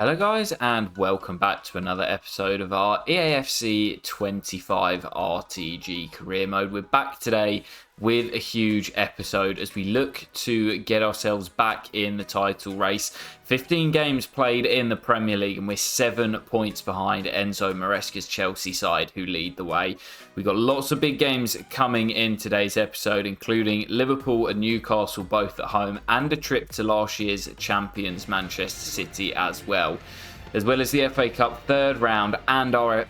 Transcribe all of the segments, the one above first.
Hello guys and welcome back to another episode of our EAFC 25 RTG career mode. We're back today with a huge episode as we look to get ourselves back in the title race. 15 games played in the Premier League and we're 7 points behind Enzo Maresca's Chelsea side who lead the way. We've got lots of big games coming in today's episode, including Liverpool and Newcastle both at home and a trip to last year's champions Manchester City as well as the FA Cup third round and our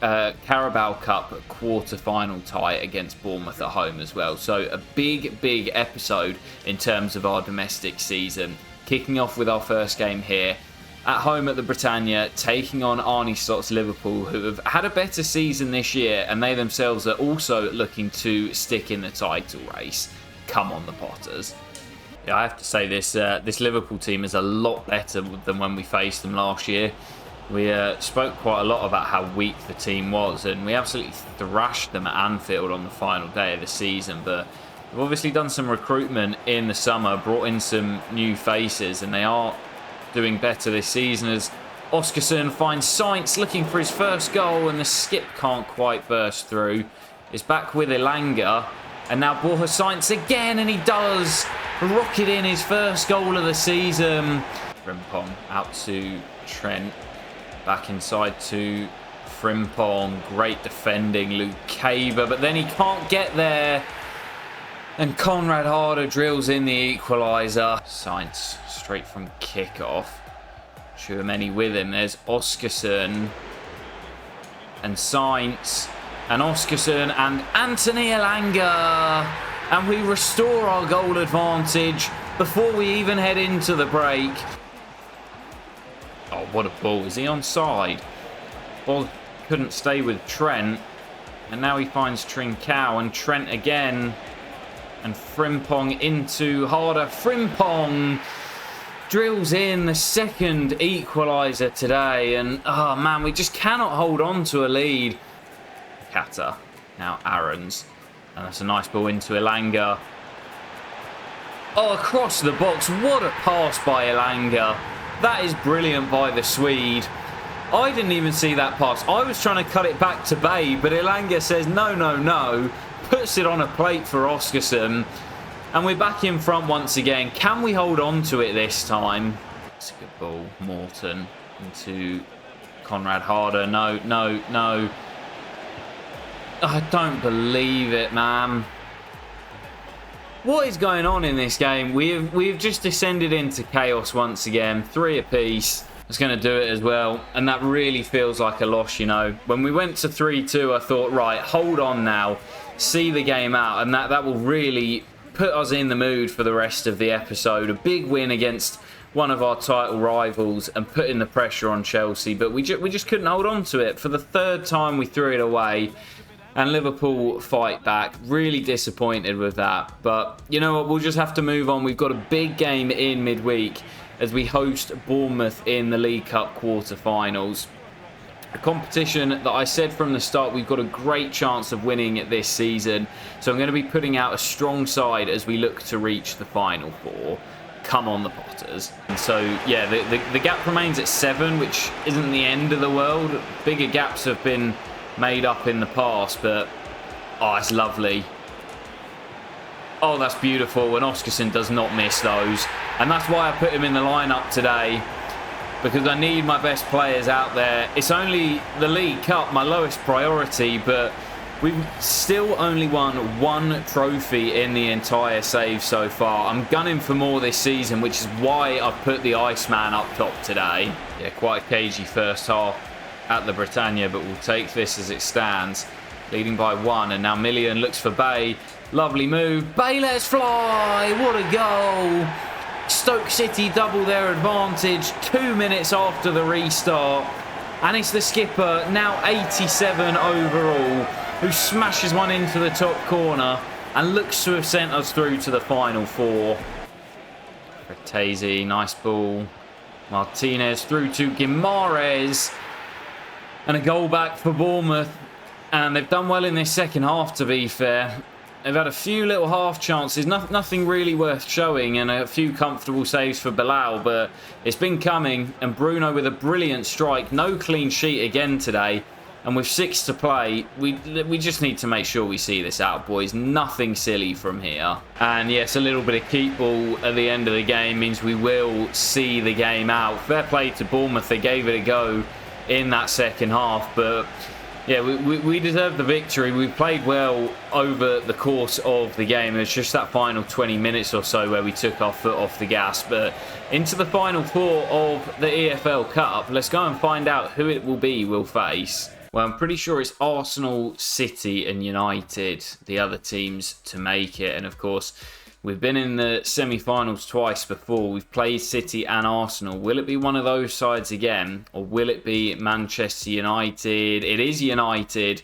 Carabao Cup quarter-final tie against Bournemouth at home as well. So a big episode in terms of our domestic season. Kicking off with our first game here at home at the Britannia, taking on Arne Slot's Liverpool, who have had a better season this year, and they themselves are also looking to stick in the title race. Come on, the Potters. Yeah, I have to say this Liverpool team is a lot better than when we faced them last year. We spoke quite a lot about how weak the team was, and we absolutely thrashed them at Anfield on the final day of the season. But we've obviously done some recruitment in the summer, brought in some new faces, and they are doing better this season as Oscarson finds Sainz looking for his first goal, and the skip can't quite burst through. Is back with Elanga, and now Borja Sainz again, and he does rocket in his first goal of the season. Frimpong out to Trent. Back inside to Frimpong. Great defending, Luke Caber, but then he can't get there. And Conrad Harder drills in the equaliser. Sainz straight from kickoff. Chouameni with him. There's Oscarson. And Sainz. And Oscarson and Anthony Elanga. And we restore our goal advantage before we even head into the break. Oh, what a ball. Is he onside? Ball couldn't stay with Trent. And now he finds Trincao and Trent again. And Frimpong into Harder. Frimpong drills in the second equaliser today. And, oh man, we just cannot hold on to a lead. Kata. Now Aarons. And that's a nice ball into Elanga. Oh, across the box. What a pass by Elanga. That is brilliant by the Swede. I didn't even see that pass. I was trying to cut it back to Bay, but Elanga says no. Puts it on a plate for Oscarson. And we're back in front once again. Can we hold on to it this time? It's a good ball. Morton into Conrad Harder. No. I don't believe it, man. What is going on in this game? We've just descended into chaos once again. 3 apiece. It's going to do it as well. And that really feels like a loss, you know. When we went to 3-2, I thought, right, hold on now. See the game out. And that will really put us in the mood for the rest of the episode. A big win against one of our title rivals and putting the pressure on Chelsea. But we just couldn't hold on to it. For the third time, we threw it away. And Liverpool fight back. Really disappointed with that. But you know what? We'll just have to move on. We've got a big game in midweek as we host Bournemouth in the League Cup quarter-finals. A competition that I said from the start we've got a great chance of winning it this season. So I'm going to be putting out a strong side as we look to reach the Final Four. Come on, the Potters. And so, yeah, the gap remains at 7, which isn't the end of the world. Bigger gaps have been made up in the past, but oh, it's lovely. Oh, that's beautiful, and Oscarson does not miss those, and that's why I put him in the lineup today, because I need my best players out there. It's only the League Cup, my lowest priority, but we've still only won 1 trophy in the entire save so far. I'm gunning for more this season, which is why I've put the Iceman up top today. Yeah, quite a cagey first half at the Britannia, but we'll take this as it stands. Leading by 1, and now Million looks for Bay. Lovely move. Bay lets fly. What a goal. Stoke City double their advantage 2 minutes after the restart. And it's the skipper, now 87 overall, who smashes one into the top corner and looks to have sent us through to the Final Four. Fratesi, nice ball. Martinez through to Guimaraes. And a goal back for Bournemouth. And they've done well in this second half, to be fair. They've had a few little half chances, nothing really worth showing, and a few comfortable saves for Bilal, but it's been coming, and Bruno with a brilliant strike. No clean sheet again today, and with 6 to play, we just need to make sure we see this out, boys. Nothing silly from here. And yes, a little bit of keep ball at the end of the game means we will see the game out. Fair play to Bournemouth, they gave it a go in that second half, but yeah, we deserved the victory. We played well over the course of the game. It's just that final 20 minutes or so where we took our foot off the gas. But into the final 4 of the EFL Cup, let's go and find out who it will be we'll face. Well, I'm pretty sure it's Arsenal, City and United, the other teams to make it. And of course, we've been in the semi-finals twice before. We've played City and Arsenal. Will it be one of those sides again? Or will it be Manchester United? It is United.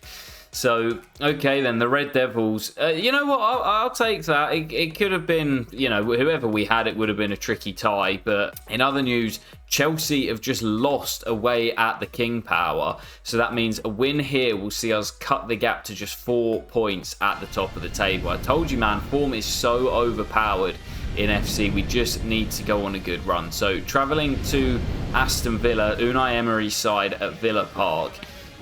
So, okay then, the Red Devils. You know what? I'll take that. It could have been, you know, whoever we had, it would have been a tricky tie. But in other news, Chelsea have just lost away at the King Power. So that means a win here will see us cut the gap to just 4 points at the top of the table. I told you, man, form is so overpowered in FC. We just need to go on a good run. So travelling to Aston Villa, Unai Emery's side at Villa Park.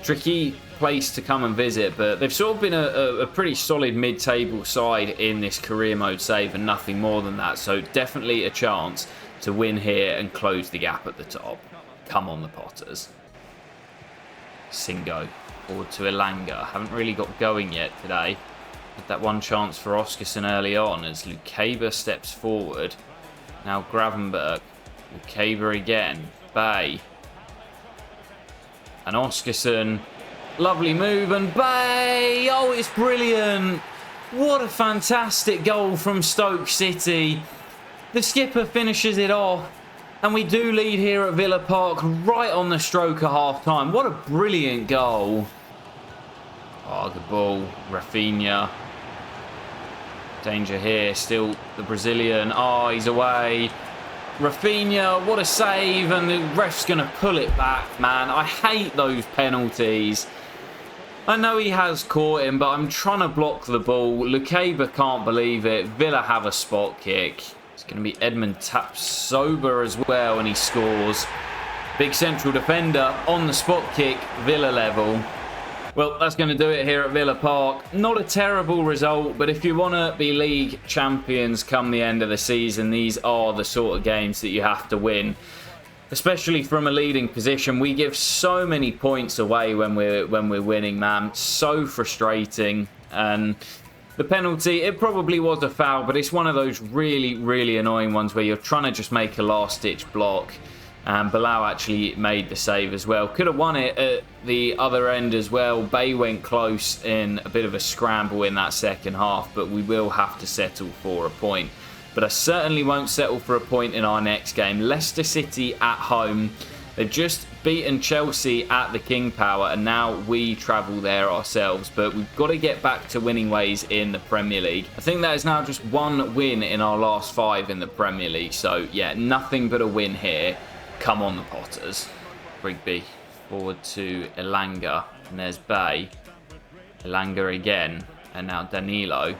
Tricky place to come and visit, but they've sort of been a pretty solid mid-table side in this career mode save and nothing more than that. So definitely a chance to win here and close the gap at the top. Come on, the Potters. Singo forward to Elanga. Haven't really got going yet today. Had that one chance for Oskarsson early on as Lukeba steps forward. Now Gravenberg. Lukeba again. Bay. And Oskarsson. Lovely move and Bay. Oh, it's brilliant. What a fantastic goal from Stoke City. The skipper finishes it off. And we do lead here at Villa Park right on the stroke of half-time. What a brilliant goal. Oh, good ball. Rafinha. Danger here. Still the Brazilian. Oh, he's away. Rafinha, what a save. And the ref's going to pull it back, man. I hate those penalties. I know he has caught him, but I'm trying to block the ball. Lukeba can't believe it. Villa have a spot kick. It's going to be Edmund Tapsoba as well, and he scores. Big central defender on the spot kick, Villa level. Well, that's going to do it here at Villa Park. Not a terrible result, but if you want to be league champions come the end of the season, these are the sort of games that you have to win. Especially from a leading position. We give so many points away when we're winning, man. So frustrating. And the penalty, it probably was a foul, but it's one of those really, really annoying ones where you're trying to just make a last-ditch block. And Bilal actually made the save as well. Could have won it at the other end as well. Bay went close in a bit of a scramble in that second half, but we will have to settle for a point. But I certainly won't settle for a point in our next game. Leicester City at home. They've just beaten Chelsea at the King Power, and now we travel there ourselves. But we've got to get back to winning ways in the Premier League. I think that is now just 1 win in our last 5 in the Premier League. So, yeah, nothing but a win here. Come on, the Potters. Rigby forward to Elanga. And there's Bay. Elanga again. And now Danilo.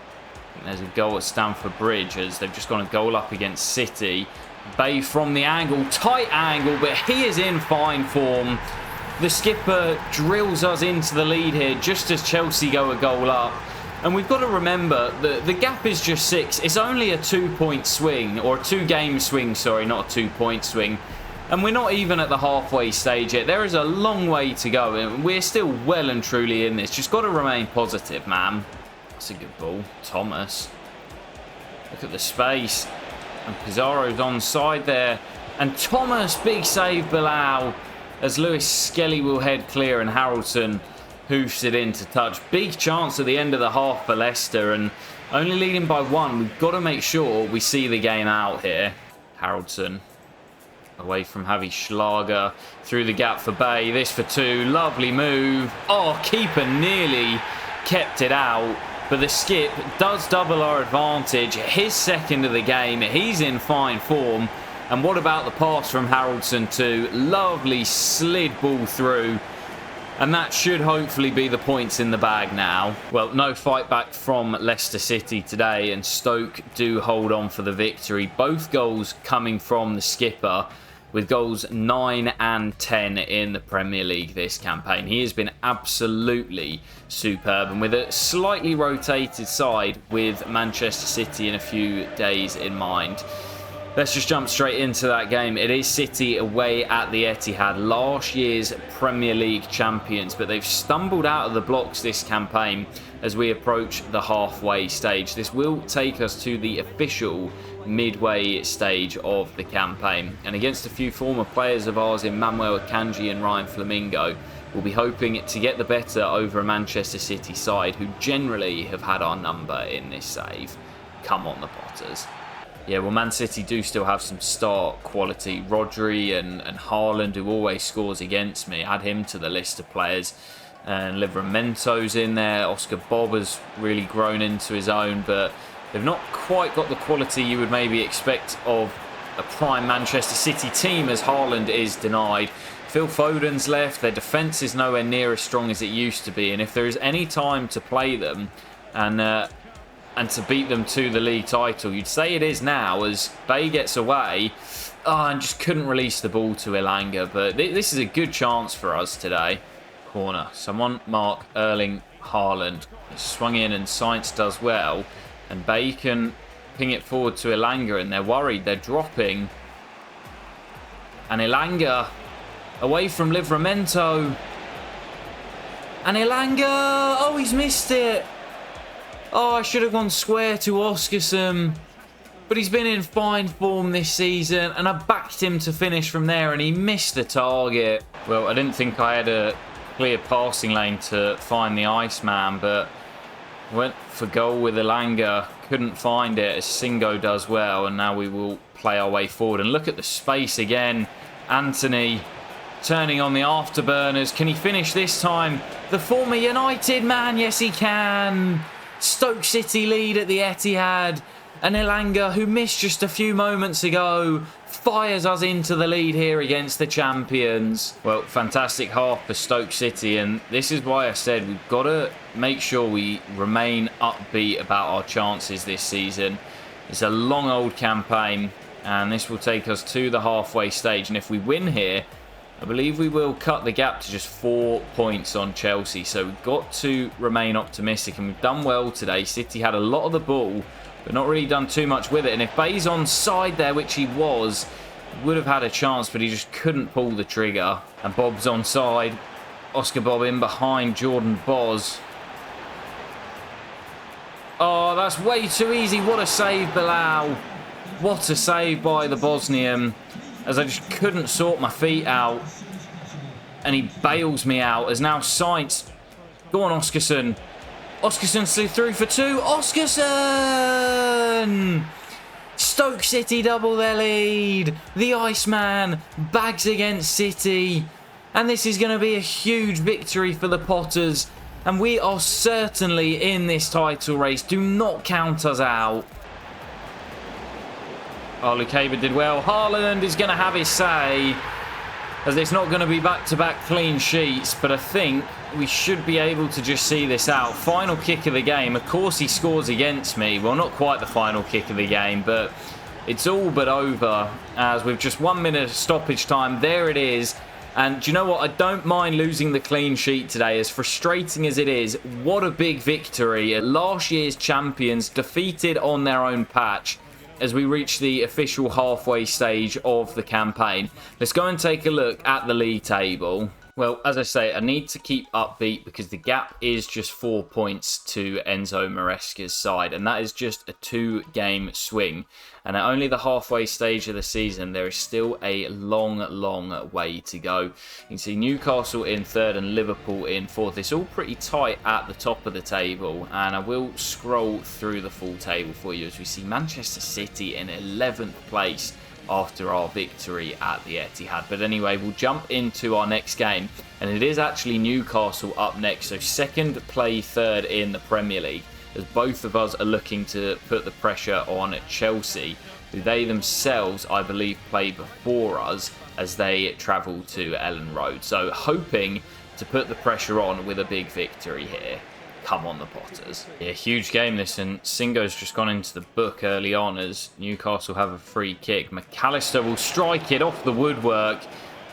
There's a goal at Stamford Bridge as they've just gone a goal up against City. Bay from the angle, tight angle, but he is in fine form. The skipper drills us into the lead here just as Chelsea go a goal up. And we've got to remember that the gap is just 6. It's only a 2-point swing, or a 2-game swing, sorry, not a 2-point swing. And we're not even at the halfway stage yet. There is a long way to go, and we're still well and truly in this. Just got to remain positive, man. That's a good ball. Thomas. Look at the space. And Pizarro's onside there. And Thomas, big save, Bilal. As Lewis Skelly will head clear and Harrelson hoofs it in to touch. Big chance at the end of the half for Leicester. And only leading by 1. We've got to make sure we see the game out here. Harrelson. Away from Javi Schlager. Through the gap for Bay. This for 2. Lovely move. Oh, keeper nearly kept it out. But the skip does double our advantage. His second of the game. He's in fine form. And what about the pass from Harrelson too? Lovely slid ball through. And that should hopefully be the points in the bag now. Well, no fight back from Leicester City today, and Stoke do hold on for the victory. Both goals coming from the skipper, with goals 9 and 10 in the Premier League this campaign. He has been absolutely superb, and with a slightly rotated side with Manchester City in a few days in mind. Let's just jump straight into that game. It is City away at the Etihad, last year's Premier League champions, but they've stumbled out of the blocks this campaign as we approach the halfway stage. This will take us to the official midway stage of the campaign, and against a few former players of ours in Manuel Akanji and Ryan Flamingo, we'll be hoping to get the better over a Manchester City side who generally have had our number in this save. Come on, the Potters. Yeah, well, Man City do still have some star quality. Rodri and Haaland, who always scores against me. Add him to the list of players. And Livramento's in there. Oscar Bob has really grown into his own, but they've not quite got the quality you would maybe expect of a prime Manchester City team, as Haaland is denied. Phil Foden's left. Their defence is nowhere near as strong as it used to be. And if there is any time to play them and to beat them to the league title, you'd say it is now, as Bay gets away and just couldn't release the ball to Elanga. But this is a good chance for us today. Corner. Someone mark Erling Haaland. It's swung in and Sainz does well. And Bay can ping it forward to Elanga, and they're worried. They're dropping. And Elanga away from Livramento. And Elanga! Oh, he's missed it! Oh, I should have gone square to Oscarson. But he's been in fine form this season, and I backed him to finish from there, and he missed the target. Well, I didn't think I had a clear passing lane to find the Iceman, but went for goal with Elanga. Couldn't find it, as Singo does well, and now we will play our way forward. And look at the space again. Anthony turning on the afterburners. Can he finish this time? The former United man, yes he can. Stoke City lead at the Etihad, and Elanga, who missed just a few moments ago, fires us into the lead here against the champions. Well, fantastic half for Stoke City, and this is why I said we've got to make sure we remain upbeat about our chances this season. It's a long old campaign, and this will take us to the halfway stage, and if we win here, I believe we will cut the gap to just 4 points on Chelsea. So we've got to remain optimistic, and we've done well today. City had a lot of the ball, but not really done too much with it. And if Bay's on side there, which he was, would have had a chance, but he just couldn't pull the trigger. And Bob's on side. Oscar Bob in behind Jordan Boz. Oh, that's way too easy. What a save, Bilal. What a save by the Bosnian, as I just couldn't sort my feet out. And he bails me out, as now Sainz. Go on, Oscarson. Oscarson slid through for two. Oscarson! Stoke City double their lead. The Iceman bags against City. And this is going to be a huge victory for the Potters. And we are certainly in this title race. Do not count us out. Oh, Lukeba did well. Haaland is going to have his say, as it's not going to be back-to-back clean sheets, but I think we should be able to just see this out. Final kick of the game. Of course, he scores against me. Well, not quite the final kick of the game, but it's all but over, as with just 1 minute of stoppage time, there it is. And do you know what? I don't mind losing the clean sheet today, as frustrating as it is. What a big victory. Last year's champions defeated on their own patch, as we reach the official halfway stage of the campaign. Let's go and take a look at the league table. Well, as I say, I need to keep upbeat because the gap is just 4 points to Enzo Maresca's side, and that is just a 2-game swing. And at only the halfway stage of the season, there is still a long, long way to go. You can see Newcastle in 3rd and Liverpool in 4th. It's all pretty tight at the top of the table, and I will scroll through the full table for you as we see Manchester City in 11th place after our victory at the Etihad. But anyway, we'll jump into our next game, and it is actually Newcastle up next, so second play third in the Premier League, as both of us are looking to put the pressure on Chelsea, who they themselves, I believe, played before us as they travel to Ellen Road. So hoping to put the pressure on with a big victory here. Come on, the Potters. Yeah, huge game this, and Singo's just gone into the book early on as Newcastle have a free kick. McAllister will strike it off the woodwork,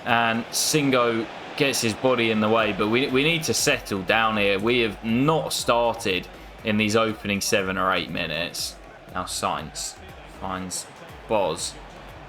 and Singo gets his body in the way, but we need to settle down here. We have not started in these opening 7 or 8 minutes. Now Sainz finds Boz,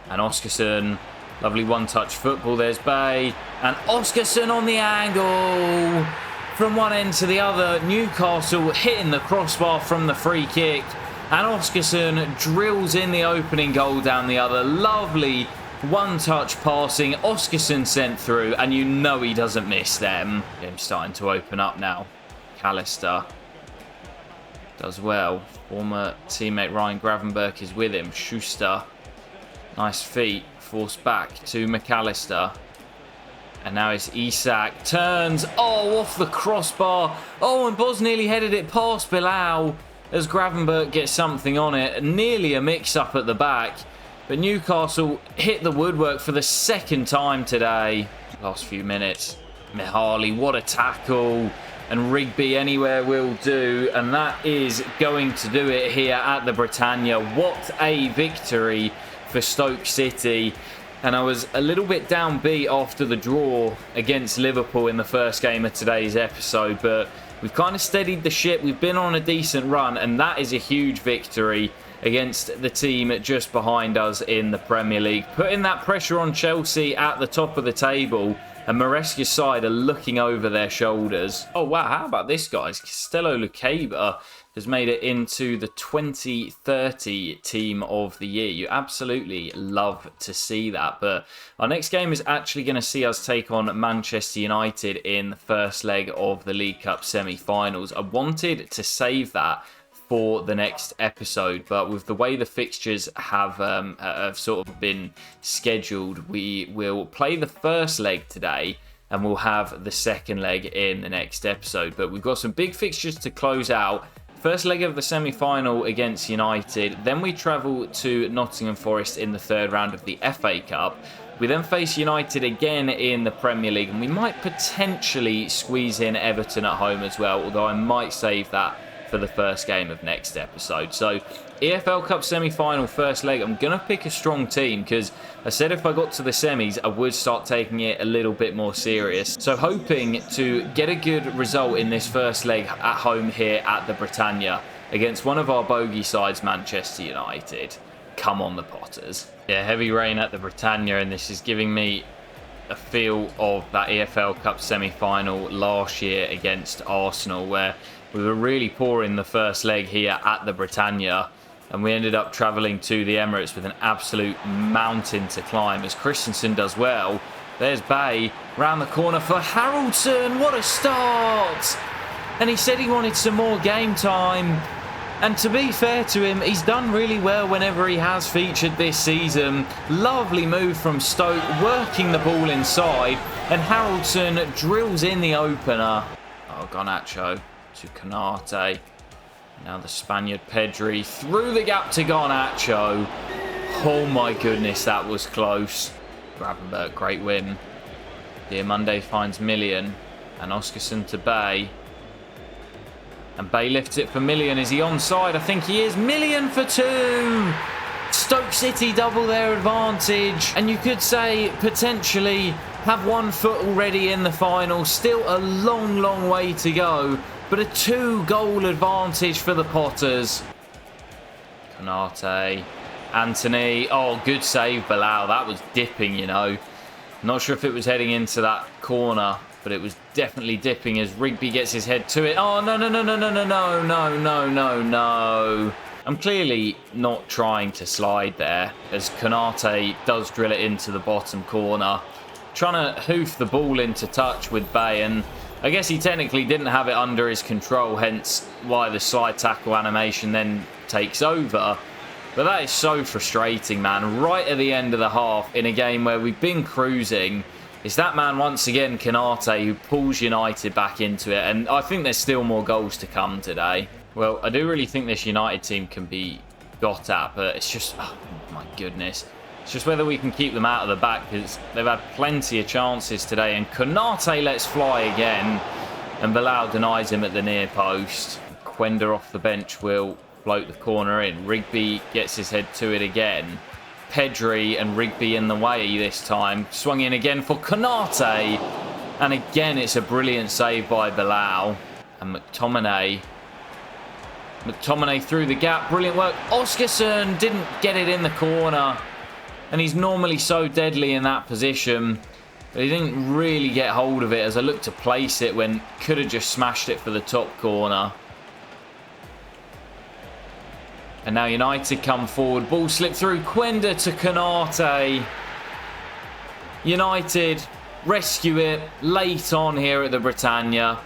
and Oscarson. Lovely one-touch football. There's Bay, and Oscarson on the angle. From one end to the other, Newcastle hitting the crossbar from the free kick, and Oscarson drills in the opening goal down the other. Lovely one-touch passing. Oscarson sent through, and you know he doesn't miss them. Game's starting to open up now. McAllister does well. Former teammate Ryan Gravenberch is with him. Schuster, nice feet, forced back to McAllister. And now it's Isak. Turns. Oh, off the crossbar. Oh, and Boz nearly headed it past Bilal as Gravenberch gets something on it. Nearly a mix-up at the back. But Newcastle hit the woodwork for the second time today. Last few minutes. Mihaly, what a tackle. And Rigby anywhere will do. And that is going to do it here at the Britannia. What a victory for Stoke City. And I was a little bit downbeat after the draw against Liverpool in the first game of today's episode, but we've kind of steadied the ship. We've been on a decent run, and that is a huge victory against the team just behind us in the Premier League. Putting that pressure on Chelsea at the top of the table, and Maresca's side are looking over their shoulders. Oh wow, how about this, guys? Castello Lucaba has made it into the 2030 team of the year. You absolutely love to see that. But our next game is actually going to see us take on Manchester United in the first leg of the League Cup semi-finals. I wanted to save that for the next episode, but with the way the fixtures have sort of been scheduled, we will play the first leg today and we'll have the second leg in the next episode. But we've got some big fixtures to close out. First leg of the semi-final against United. Then we travel to Nottingham Forest in the third round of the FA Cup. We then face United again in the Premier League, and we might potentially squeeze in Everton at home as well, although I might save that for the first game of next episode. So EFL Cup semi-final first leg, I'm going to pick a strong team because I said if I got to the semis, I would start taking it a little bit more serious. So hoping to get a good result in this first leg at home here at the Britannia against one of our bogey sides, Manchester United. Come on, the Potters. Yeah, heavy rain at the Britannia, and this is giving me a feel of that EFL Cup semi-final last year against Arsenal, where we were really poor in the first leg here at the Britannia, and we ended up travelling to the Emirates with an absolute mountain to climb as Christensen does well. There's Bay round the corner for Haraldson. What a start! And he said he wanted some more game time. And to be fair to him, he's done really well whenever he has featured this season. Lovely move from Stoke, working the ball inside, and Haraldson drills in the opener. Oh, Garnacho to Canate. Now the Spaniard Pedri through the gap to Garnacho. Oh my goodness, that was close. Gravenberch, great win. Diamonde finds Million, and Oscarson to Bay. And Bay lifts it for Million. Is he onside? I think he is. Million for 2. Stoke City double their advantage. And you could say potentially have 1 foot already in the final. Still a long, long way to go. But a 2-goal advantage for the Potters. Canate. Anthony. Oh, good save, Bilal. That was dipping, you know. Not sure if it was heading into that corner, but it was definitely dipping as Rigby gets his head to it. Oh, no, no, no, no, no, no, no, no, no, no, no. I'm clearly not trying to slide there as Canate does drill it into the bottom corner. Trying to hoof the ball into touch with Bay, and I guess he technically didn't have it under his control, hence why the slide tackle animation then takes over. But that is so frustrating, man. Right at the end of the half in a game where we've been cruising, it's that man once again, Canate, who pulls United back into it. And I think there's still more goals to come today. Well, I do really think this United team can be got at, but it's just, oh my goodness. It's just whether we can keep them out of the back, because they've had plenty of chances today. And Konate lets fly again, and Bilal denies him at the near post. Quenda off the bench will float the corner in. Rigby gets his head to it again. Pedri and Rigby in the way this time. Swung in again for Konate. And again, it's a brilliant save by Bilal. And McTominay through the gap. Brilliant work. Oscarson didn't get it in the corner. And he's normally so deadly in that position. But he didn't really get hold of it as I looked to place it when could have just smashed it for the top corner. And now United come forward. Ball slipped through. Quenda to Konate. United rescue it late on here at the Britannia.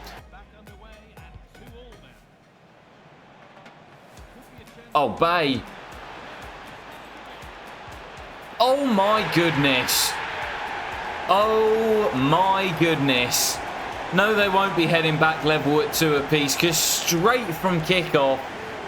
Oh, Bay. Oh, my goodness. Oh, my goodness. No, they won't be heading back level at 2 apiece, because straight from kickoff,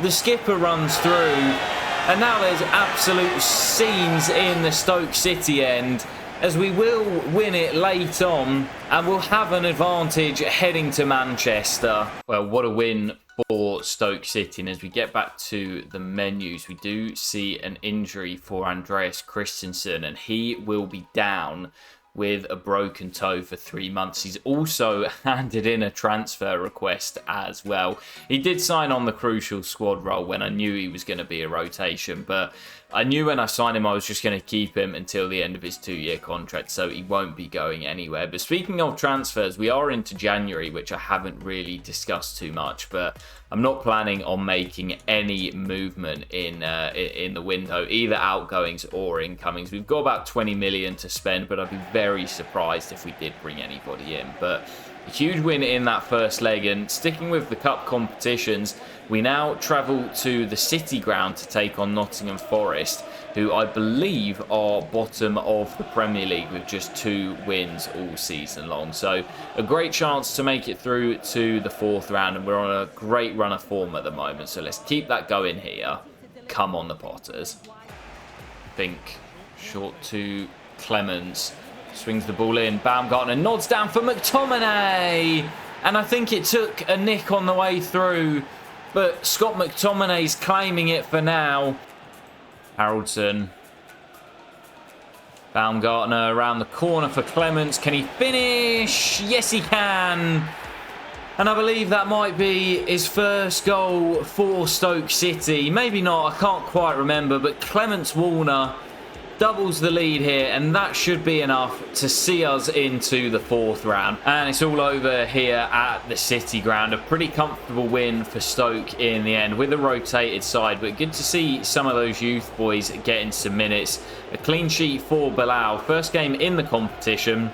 the skipper runs through. And now there's absolute scenes in the Stoke City end, as we will win it late on and we'll have an advantage heading to Manchester. Well, what a win for Stoke City. And as we get back to the menus, we do see an injury for Andreas Christensen, and he will be down with a broken toe for 3 months. He's also handed in a transfer request as well. He did sign on the crucial squad role when I knew he was going to be a rotation, but I knew when I signed him I was just going to keep him until the end of his 2-year contract, so he won't be going anywhere. But speaking of transfers, we are into January, which I haven't really discussed too much, but I'm not planning on making any movement in the window, either outgoings or incomings. We've got about 20 million to spend, but I'd be very surprised if we did bring anybody in. But a huge win in that first leg, and sticking with the cup competitions, we now travel to the City ground to take on Nottingham Forest, who I believe are bottom of the Premier League with just 2 wins all season long. So a great chance to make it through to the 4th round, and we're on a great run of form at the moment. So let's keep that going here. Come on, the Potters. Think short to Clemens. Swings the ball in. Baumgartner nods down for McTominay. And I think it took a nick on the way through, but Scott McTominay's claiming it for now. Haraldson. Baumgartner around the corner for Clemens. Can he finish? Yes, he can. And I believe that might be his first goal for Stoke City. Maybe not, I can't quite remember, but Clemens Warner doubles the lead here, and that should be enough to see us into the 4th round. And it's all over here at the City ground. A pretty comfortable win for Stoke in the end with a rotated side, but good to see some of those youth boys getting some minutes. A clean sheet for Bilal. First game in the competition.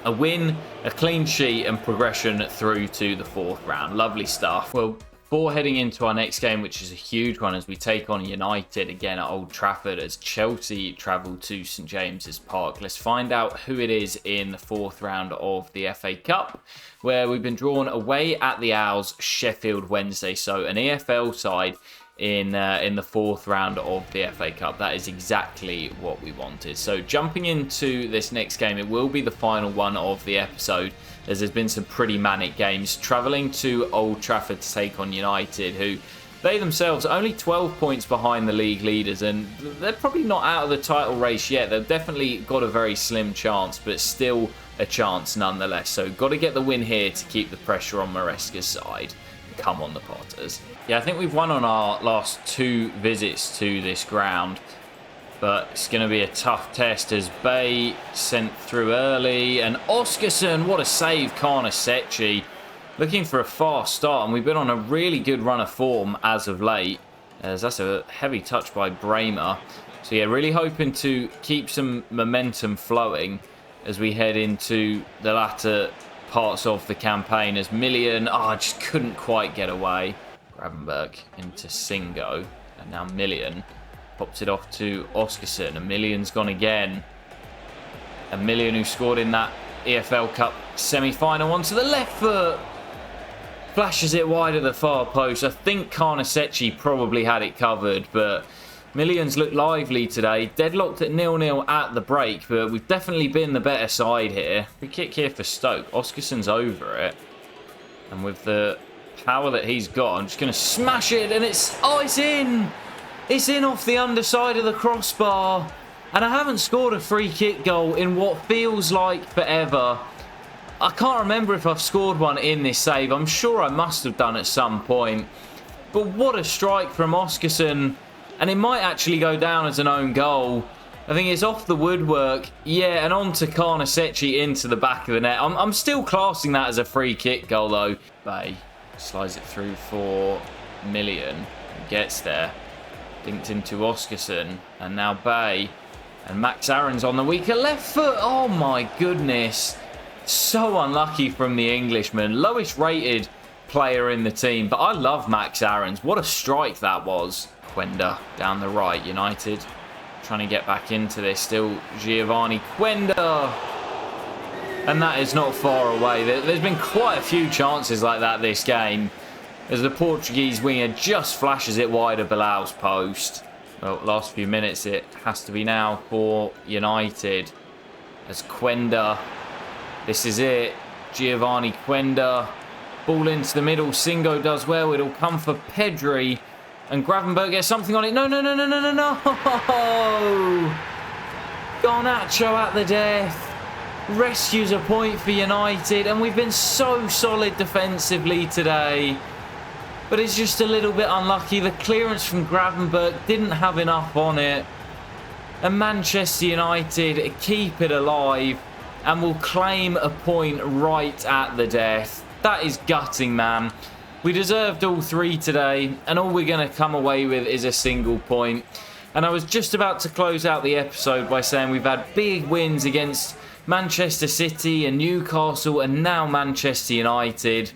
A win, a clean sheet, and progression through to the 4th round. Lovely stuff. Well, before heading into our next game, which is a huge one as we take on United again at Old Trafford as Chelsea travel to St James's Park, let's find out who it is in the 4th round of the FA Cup, where we've been drawn away at the Owls, Sheffield Wednesday. So an EFL side in the 4th round of the FA Cup. That is exactly what we wanted. So jumping into this next game, it will be the final one of the episode, as there's been some pretty manic games. Travelling to Old Trafford to take on United, who they themselves only 12 points behind the league leaders, and they're probably not out of the title race yet. They've definitely got a very slim chance, but still a chance nonetheless. So got to get the win here to keep the pressure on Maresca's side. Come on, the Potters. Yeah, I think we've won on our last 2 visits to this ground, but it's going to be a tough test as Bay sent through early, and Oscarson, what a save, Karnasechi, looking for a fast start, and we've been on a really good run of form as of late, as that's a heavy touch by Bramer. So yeah, really hoping to keep some momentum flowing as we head into the latter parts of the campaign, as Million, just couldn't quite get away. Gravenberg into Singo, and now Million pops it off to Oscarson, and Million's gone again. And Million, who scored in that EFL Cup semi-final, onto the left foot, flashes it wide at the far post. I think Karnasechi probably had it covered, but Millions look lively today. Deadlocked at 0-0 at the break, but we've definitely been the better side here. Free kick here for Stoke. Oscarson's over it. And with the power that he's got, I'm just going to smash it, and it's in! It's in off the underside of the crossbar. And I haven't scored a free kick goal in what feels like forever. I can't remember if I've scored one in this save. I'm sure I must have done at some point. But what a strike from Oscarson. And it might actually go down as an own goal. I think it's off the woodwork. Yeah, and on to Carnesecchi into the back of the net. I'm still classing that as a free kick goal, though. Bay slides it through for Million. Gets there. Dinked into Oscarson. And now Bay. And Max Aaron's on the weaker left foot. Oh, my goodness. So unlucky from the Englishman. Lowest rated player in the team. But I love Max Aaron's. What a strike that was. Quenda down the right. United trying to get back into this. Still Giovanni Quenda. And that is not far away. There's been quite a few chances like that this game, as the Portuguese winger just flashes it wide of Bilal's post. Well, last few minutes it has to be now for United. As Quenda. This is it. Giovanni Quenda. Ball into the middle. Singo does well. It'll come for Pedri. And Gravenberch gets something on it. No. Garnacho at the death. Rescues a point for United. And we've been so solid defensively today. But it's just a little bit unlucky. The clearance from Gravenberch didn't have enough on it. And Manchester United keep it alive. And will claim a point right at the death. That is gutting, man. We deserved all three today, and all we're going to come away with is a single point. And I was just about to close out the episode by saying we've had big wins against Manchester City and Newcastle and now Manchester United.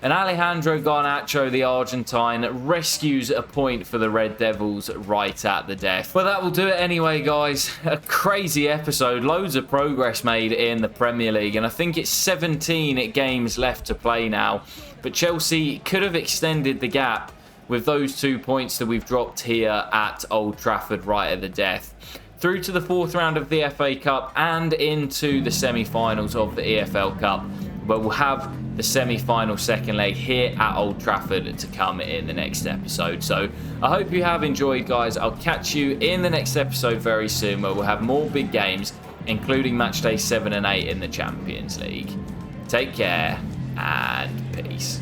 And Alejandro Garnacho, the Argentine, rescues a point for the Red Devils right at the death. Well, that will do it anyway, guys. A crazy episode. Loads of progress made in the Premier League. And I think it's 17 games left to play now. But Chelsea could have extended the gap with those 2 points that we've dropped here at Old Trafford right at the death. Through to the fourth round of the FA Cup and into the semi-finals of the EFL Cup. But we'll have the semi-final second leg here at Old Trafford to come in the next episode. So I hope you have enjoyed, guys. I'll catch you in the next episode very soon, where we'll have more big games, including match day 7 and 8 in the Champions League. Take care and peace.